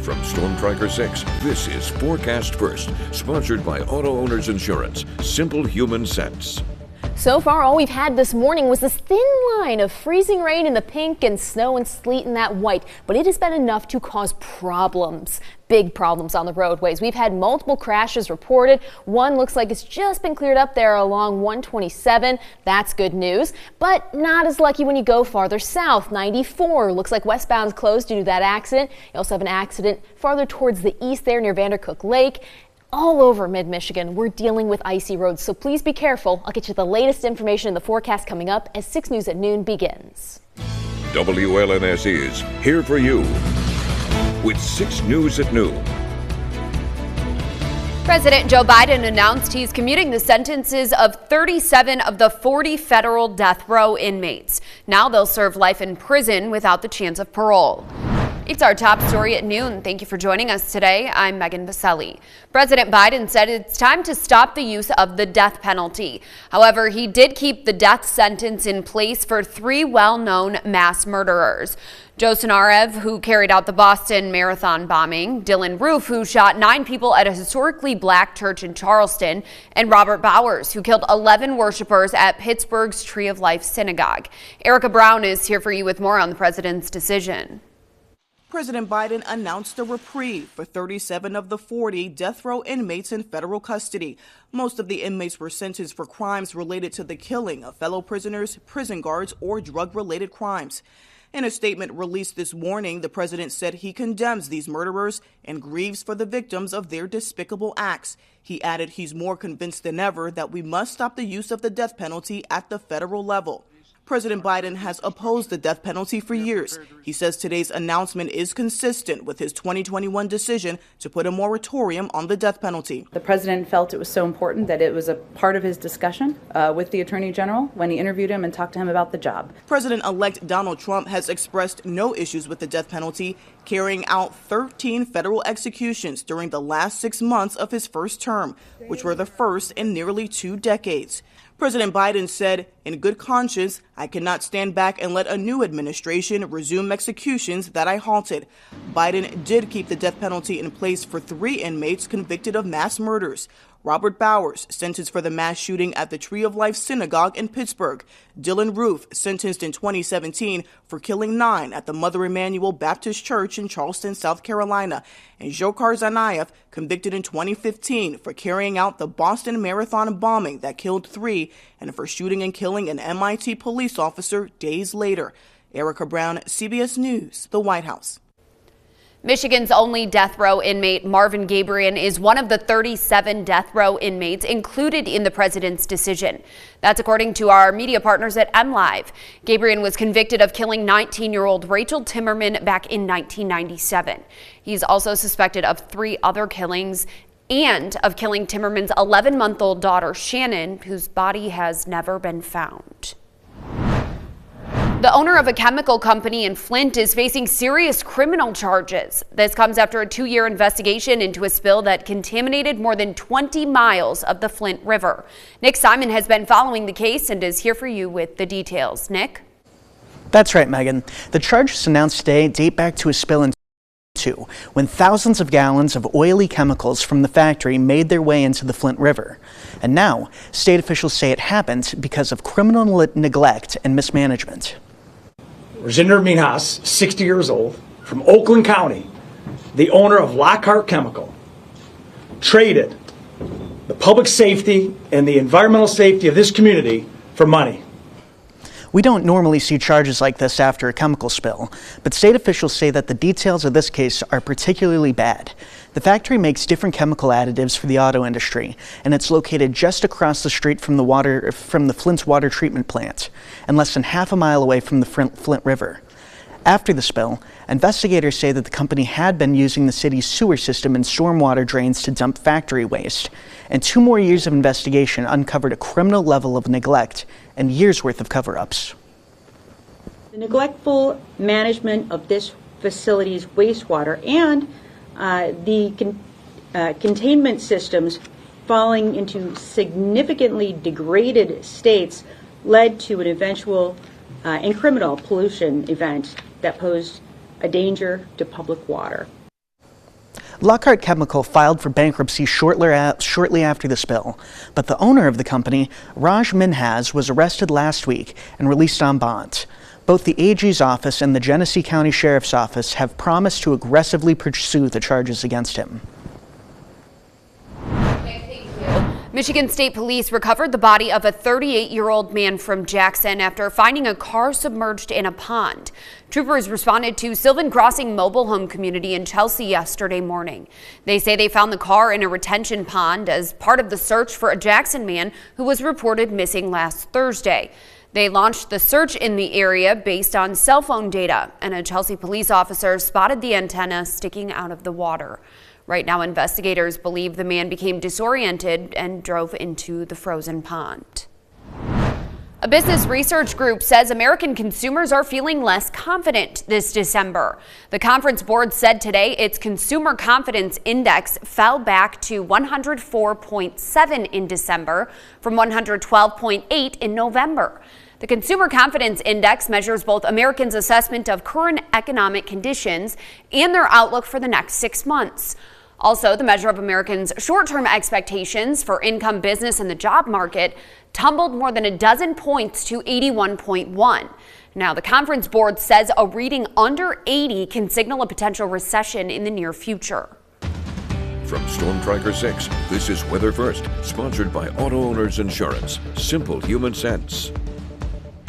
From Storm Tracker 6, this is Forecast First, sponsored by Auto Owners Insurance. Simple human sense. So far, all we've had this morning was this thin line of freezing rain in the pink and snow and sleet in that white, but it has been enough to cause problems. Big problems on the roadways. We've had multiple crashes reported. One looks like it's just been cleared up there along 127. That's good news, but not as lucky when you go farther south. 94 looks like westbound's closed due to that accident. You also have an accident farther towards the east there near Vandercook Lake. All over mid-Michigan, we're dealing with icy roads, so please be careful. I'll get you the latest information in the forecast coming up as 6 News at Noon begins. WLNS is here for you with 6 News at Noon. President Joe Biden announced he's commuting the sentences of 37 of the 40 federal death row inmates. Now they'll serve life in prison without the chance of parole. It's our top story at noon. Thank you for joining us today. I'm Megan Vaselli. President Biden said it's time to stop the use of the death penalty. However, he did keep the death sentence in place for 3 well-known mass murderers. Joe Sonarev, who carried out the Boston Marathon bombing, Dylan Roof, who shot 9 people at a historically black church in Charleston, and Robert Bowers, who killed 11 worshipers at Pittsburgh's Tree of Life Synagogue. Erica Brown is here for you with more on the president's decision. President Biden announced a reprieve for 37 of the 40 death row inmates in federal custody. Most of the inmates were sentenced for crimes related to the killing of fellow prisoners, prison guards, or drug-related crimes. In a statement released this morning, the president said he condemns these murderers and grieves for the victims of their despicable acts. He added he's more convinced than ever that we must stop the use of the death penalty at the federal level. President Biden has opposed the death penalty for years. He says today's announcement is consistent with his 2021 decision to put a moratorium on the death penalty. The president felt it was so important that it was a part of his discussion with the Attorney General when he interviewed him and talked to him about the job. President-elect Donald Trump has expressed no issues with the death penalty, carrying out 13 federal executions during the last 6 months of his first term, which were the first in nearly 2 decades. President Biden said, "In good conscience, I cannot stand back and let a new administration resume executions that I halted." Biden did keep the death penalty in place for 3 inmates convicted of mass murders. Robert Bowers, sentenced for the mass shooting at the Tree of Life Synagogue in Pittsburgh. Dylan Roof, sentenced in 2017 for killing 9 at the Mother Emanuel Baptist Church in Charleston, South Carolina. And Dzhokhar Tsarnaev, convicted in 2015 for carrying out the Boston Marathon bombing that killed 3 and for shooting and killing an MIT police officer days later. Erica Brown, CBS News, the White House. Michigan's only death row inmate, Marvin Gabrion, is one of the 37 death row inmates included in the president's decision. That's according to our media partners at MLive. Gabrion was convicted of killing 19-year-old Rachel Timmerman back in 1997. He's also suspected of 3 other killings and of killing Timmerman's 11-month-old daughter, Shannon, whose body has never been found. The owner of a chemical company in Flint is facing serious criminal charges. This comes after a 2-year investigation into a spill that contaminated more than 20 miles of the Flint River. Nick Simon has been following the case and is here for you with the details. Nick? That's right, Megan. The charges announced today date back to a spill in 2002, when thousands of gallons of oily chemicals from the factory made their way into the Flint River. And now, state officials say it happened because of criminal neglect and mismanagement. Rajinder Minhas, 60 years old, from Oakland County, the owner of Lockhart Chemical, traded the public safety and the environmental safety of this community for money. We don't normally see charges like this after a chemical spill, but state officials say that the details of this case are particularly bad. The factory makes different chemical additives for the auto industry, and it's located just across the street from the Flint's water treatment plant, and less than half a mile away from the Flint River. After the spill, investigators say that the company had been using the city's sewer system and stormwater drains to dump factory waste, and 2 more years of investigation uncovered a criminal level of neglect and years' worth of cover-ups. The neglectful management of this facility's wastewater and the containment systems falling into significantly degraded states led to an eventual and criminal pollution event that posed a danger to public water. Lockhart Chemical filed for bankruptcy shortly after the spill, but the owner of the company, Raj Minhas, was arrested last week and released on bond. Both the AG's office and the Genesee County Sheriff's Office have promised to aggressively pursue the charges against him. Michigan State Police recovered the body of a 38-year-old man from Jackson after finding a car submerged in a pond. Troopers responded to Sylvan Crossing Mobile Home Community in Chelsea yesterday morning. They say they found the car in a retention pond as part of the search for a Jackson man who was reported missing last Thursday. They launched the search in the area based on cell phone data, and a Chelsea police officer spotted the antenna sticking out of the water. Right now, investigators believe the man became disoriented and drove into the frozen pond. A business research group says American consumers are feeling less confident this December. The Conference Board said today its Consumer Confidence Index fell back to 104.7 in December from 112.8 in November. The Consumer Confidence Index measures both Americans' assessment of current economic conditions and their outlook for the next 6 months. Also, the measure of Americans' short-term expectations for income, business, and the job market tumbled more than a dozen points to 81.1. Now, the Conference Board says a reading under 80 can signal a potential recession in the near future. From Storm Tracker 6, this is Weather First, sponsored by Auto Owners Insurance. Simple human sense.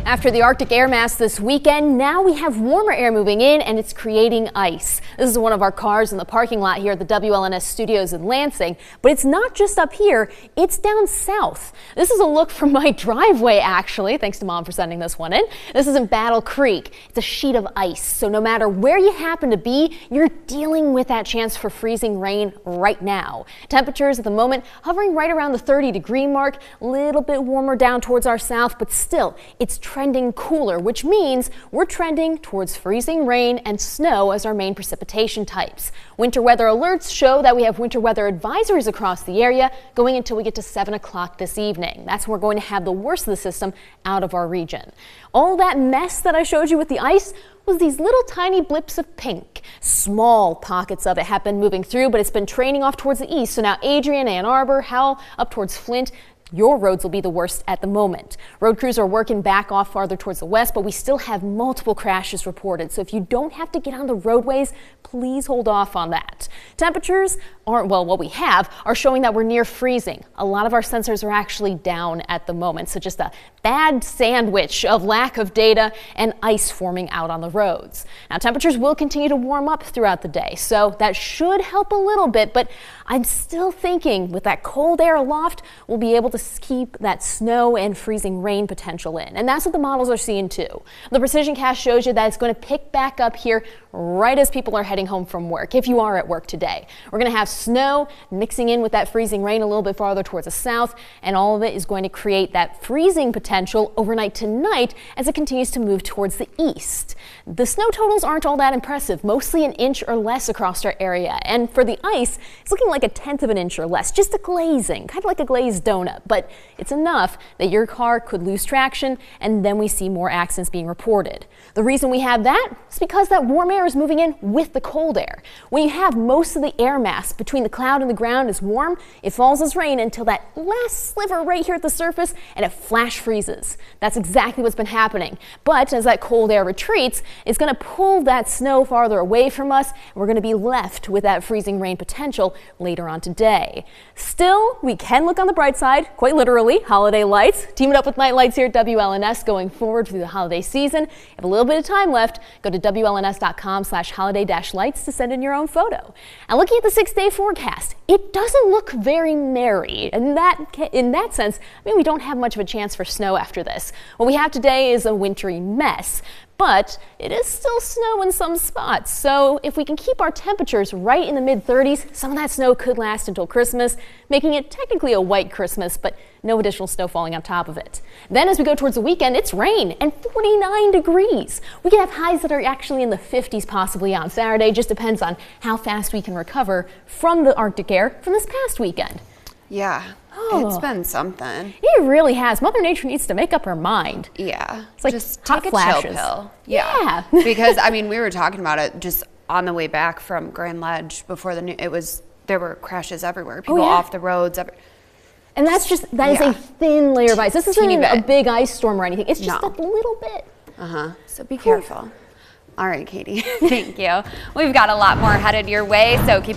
After the Arctic air mass this weekend, now we have warmer air moving in and it's creating ice. This is one of our cars in the parking lot here at the WLNS studios in Lansing, but it's not just up here, it's down south. This is a look from my driveway actually, thanks to Mom for sending this one in. This is in Battle Creek. It's a sheet of ice, so no matter where you happen to be, you're dealing with that chance for freezing rain right now. Temperatures at the moment hovering right around the 30-degree mark, a little bit warmer down towards our south, but still, it's trending cooler, which means we're trending towards freezing rain and snow as our main precipitation types. Winter weather alerts show that we have winter weather advisories across the area going until we get to 7 o'clock this evening. That's when we're going to have the worst of the system out of our region. All that mess that I showed you with the ice was these little tiny blips of pink. Small pockets of it have been moving through, but it's been training off towards the east. So now Adrian, Ann Arbor, Howell, up towards Flint, your roads will be the worst at the moment. Road crews are working back off farther towards the west, but we still have multiple crashes reported. So if you don't have to get on the roadways, please hold off on that. Temperatures aren't, well, what we have are showing that we're near freezing. A lot of our sensors are actually down at the moment. So just a bad sandwich of lack of data and ice forming out on the roads. Now temperatures will continue to warm up throughout the day, so that should help a little bit, but I'm still thinking with that cold air aloft, we'll be able to keep that snow and freezing rain potential in. And that's what the models are seeing too. The precision cast shows you that it's going to pick back up here right as people are heading home from work, if you are at work today. We're going to have snow mixing in with that freezing rain a little bit farther towards the south, and all of it is going to create that freezing potential overnight tonight as it continues to move towards the east. The snow totals aren't all that impressive, mostly an inch or less across our area. And for the ice, it's looking like 1/10 of an inch or less, just a glazing, kind of like a glazed donut, but it's enough that your car could lose traction, and then we see more accidents being reported. The reason we have that is because that warm air is moving in with the cold air. When you have most of the air mass between the cloud and the ground is warm, it falls as rain until that last sliver right here at the surface, and it flash freezes. That's exactly what's been happening. But as that cold air retreats, it's going to pull that snow farther away from us, and we're going to be left with that freezing rain potential later on today. Still, we can look on the bright side, quite literally, holiday lights. Teaming up with Night Lights here at WLNS going forward through the holiday season. You have a little bit of time left. Go to WLNS.com/holiday-lights to send in your own photo. And looking at the 6-day forecast, it doesn't look very merry. And in that sense, I mean, we don't have much of a chance for snow after this. What we have today is a wintry mess. But it is still snow in some spots, so if we can keep our temperatures right in the mid-30s, some of that snow could last until Christmas, making it technically a white Christmas, but no additional snow falling on top of it. Then as we go towards the weekend, it's rain and 49 degrees. We can have highs that are actually in the 50s possibly on Saturday, just depends on how fast we can recover from the Arctic air from this past weekend. Yeah. It's been something. It really has. Mother Nature needs to make up her mind. Yeah. It's like just hot take flashes. a chill pill. Yeah. Because, I mean, we were talking about it, just on the way back from Grand Ledge before there were crashes everywhere. People yeah. off the roads. And that is Yeah. a thin layer of ice. This isn't Teeny a bit. big ice storm or anything. It's just No. a little bit. So be careful. All right, Katie. Thank you. We've got a lot more headed your way, so keep